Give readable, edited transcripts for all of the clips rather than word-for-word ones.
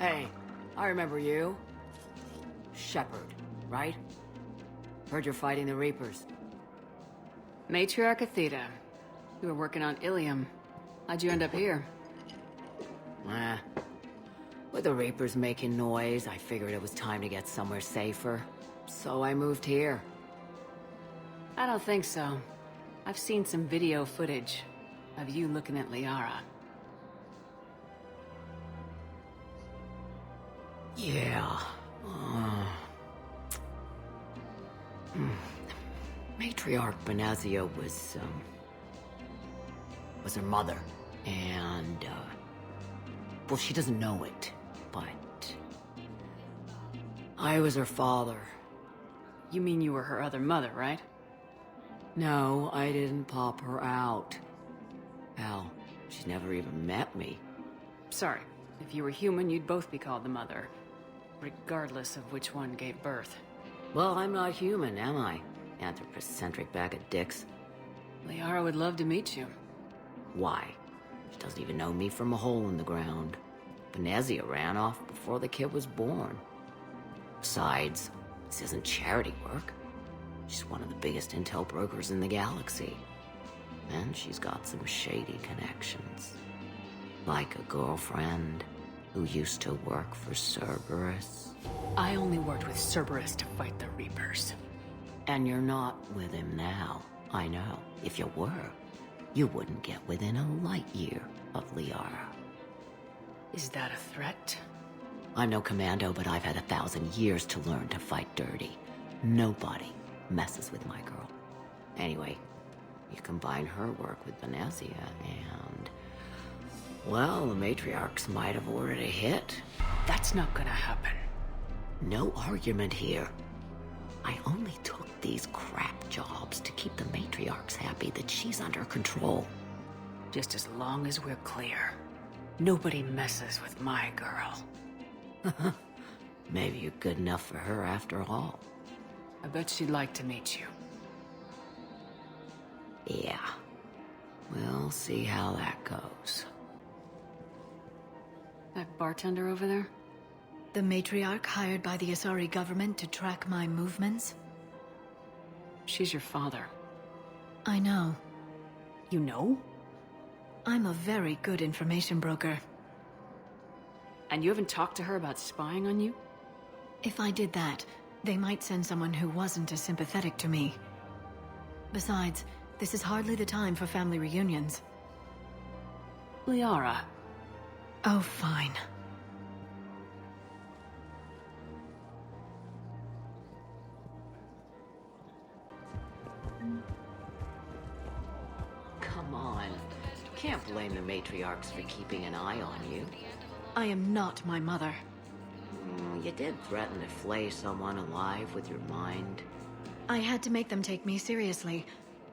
Hey, I remember you. Shepard, right? Heard you're fighting the Reapers. Matriarch Athena. You were working on Ilium. How'd you end up here? With the Reapers making noise, I figured it was time to get somewhere safer. So I moved here. I don't think so. I've seen some video footage of you looking at Liara. Yeah. Matriarch Benazia was her mother. And, well, she doesn't know it, but I was her father. You mean you were her other mother, right? No, I didn't pop her out. Hell, she's never even met me. Sorry. If you were human, you'd both be called the mother, regardless of which one gave birth. Well, I'm not human, am I? Anthropocentric bag of dicks. Liara would love to meet you. Why? She doesn't even know me from a hole in the ground. Benazia ran off before the kid was born. Besides, this isn't charity work. She's one of the biggest intel brokers in the galaxy. And she's got some shady connections. Like a girlfriend who used to work for Cerberus. I only worked with Cerberus to fight the Reapers. And you're not with him now. I know. If you were, you wouldn't get within a light year of Liara. Is that a threat? I'm no commando, but I've had 1,000 years to learn to fight dirty. Nobody messes with my girl. Anyway, you combine her work with Benazia and... well, the matriarchs might have ordered a hit. That's not gonna happen. No argument here. I only took these crap jobs to keep the matriarchs happy that she's under control. Just as long as we're clear. Nobody messes with my girl. Maybe you're good enough for her after all. I bet she'd like to meet you. Yeah. We'll see how that goes. That bartender over there? The matriarch hired by the Asari government to track my movements? She's your father. I know. You know? I'm a very good information broker. And you haven't talked to her about spying on you? If I did that, they might send someone who wasn't as sympathetic to me. Besides, this is hardly the time for family reunions. Liara. Oh, fine. Come on. Can't blame the matriarchs for keeping an eye on you. I am not my mother. You did threaten to flay someone alive with your mind. I had to make them take me seriously.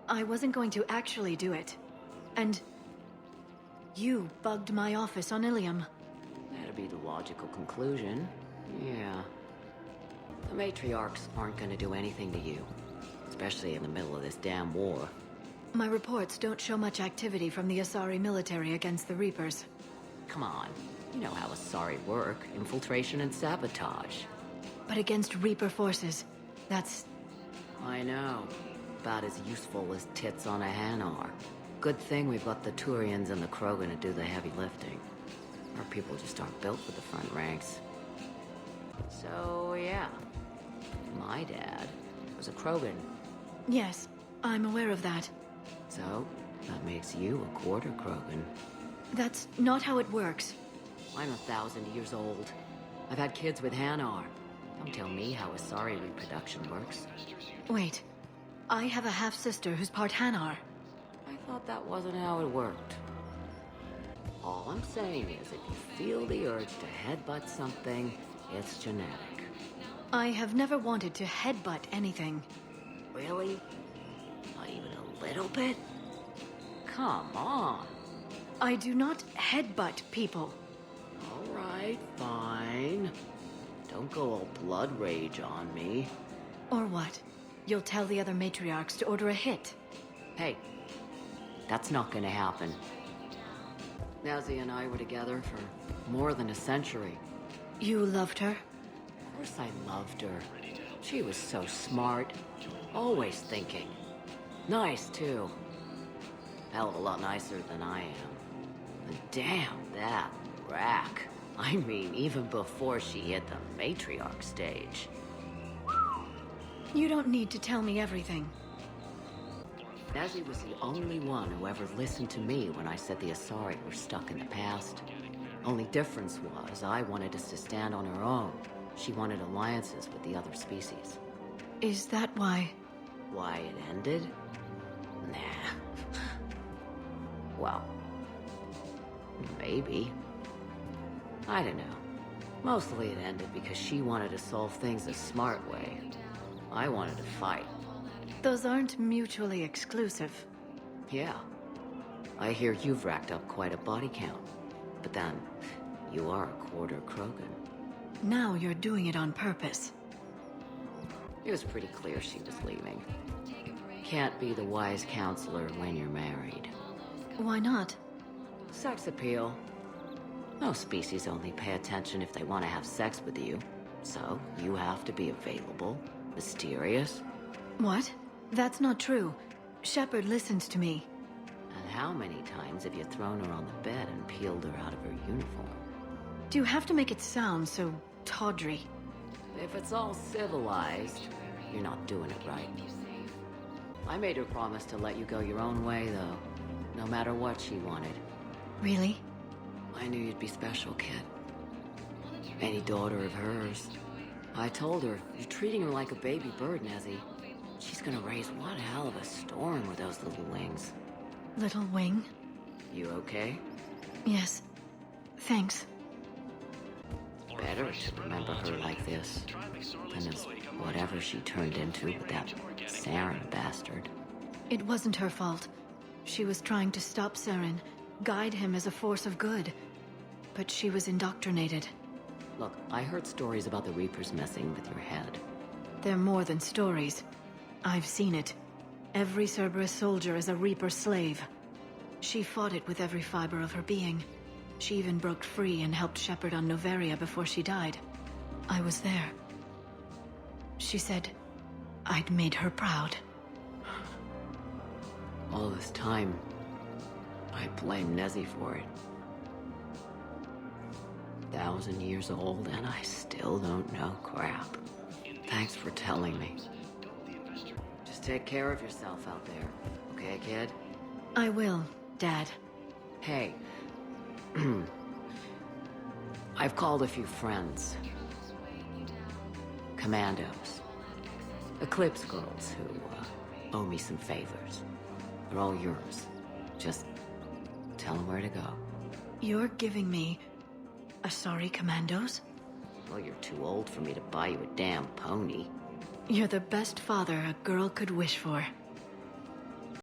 I wasn't going to actually do it. And... you bugged my office on Ilium. That'd be the logical conclusion. Yeah. The matriarchs aren't gonna do anything to you. Especially in the middle of this damn war. My reports don't show much activity from the Asari military against the Reapers. Come on. You know how Asari work. Infiltration and sabotage. But against Reaper forces, that's... I know. About as useful as tits on a Hanar. Good thing we've got the Turians and the Krogan to do the heavy lifting. Our people just aren't built for the front ranks. So, yeah. My dad was a Krogan. Yes, I'm aware of that. So, that makes you a quarter Krogan. That's not how it works. I'm 1,000 years old. I've had kids with Hanar. Don't tell me how Asari reproduction works. Wait, I have a half-sister who's part Hanar. I thought that wasn't how it worked. All I'm saying is, if you feel the urge to headbutt something, it's genetic. I have never wanted to headbutt anything. Really? Not even a little bit? Come on. I do not headbutt people. All right, fine. Don't go all blood rage on me. Or what? You'll tell the other matriarchs to order a hit. Hey, that's not gonna happen. Nazi and I were together for more than a century. You loved her? Of course I loved her. She was so smart. Always thinking. Nice, too. Hell of a lot nicer than I am. And damn, that rack. I mean, even before she hit the matriarch stage. You don't need to tell me everything. Nezzy was the only one who ever listened to me when I said the Asari were stuck in the past. Only difference was I wanted us to stand on our own. She wanted alliances with the other species. Is that why? Why it ended? Nah. Well, maybe. I don't know. Mostly it ended because she wanted to solve things a smart way. I wanted to fight. Those aren't mutually exclusive. Yeah. I hear you've racked up quite a body count. But then, you are a quarter Krogan. Now you're doing it on purpose. It was pretty clear she was leaving. Can't be the wise counselor when you're married. Why not? Sex appeal. Most species only pay attention if they want to have sex with you. So, you have to be available, mysterious. What? That's not true. Shepard listens to me. And how many times have you thrown her on the bed and peeled her out of her uniform? Do you have to make it sound so tawdry? If it's all civilized, you're not doing it right. I made her promise to let you go your own way, though. No matter what she wanted. Really? I knew you'd be special, kid. Any daughter of hers. I told her, you're treating her like a baby bird, Nezzy. She's gonna raise one hell of a storm with those little wings. Little wing? You okay? Yes. Thanks. Better to remember her like this than as whatever she turned into with that Saren bastard. It wasn't her fault. She was trying to stop Saren, guide him as a force of good. But she was indoctrinated. Look, I heard stories about the Reapers messing with your head. They're more than stories. I've seen it. Every Cerberus soldier is a Reaper slave. She fought it with every fiber of her being. She even broke free and helped Shepard on Noveria before she died. I was there. She said I'd made her proud. All this time, I blame Nezzy for it. 1,000 years old and I still don't know crap. Thanks for telling me. Just take care of yourself out there, okay, kid? I will, Dad. Hey. I've called a few friends. Commandos. Eclipse girls who owe me some favors. They're all yours. Just tell them where to go. You're giving me Asari commandos? Well, you're too old for me to buy you a damn pony. You're the best father a girl could wish for.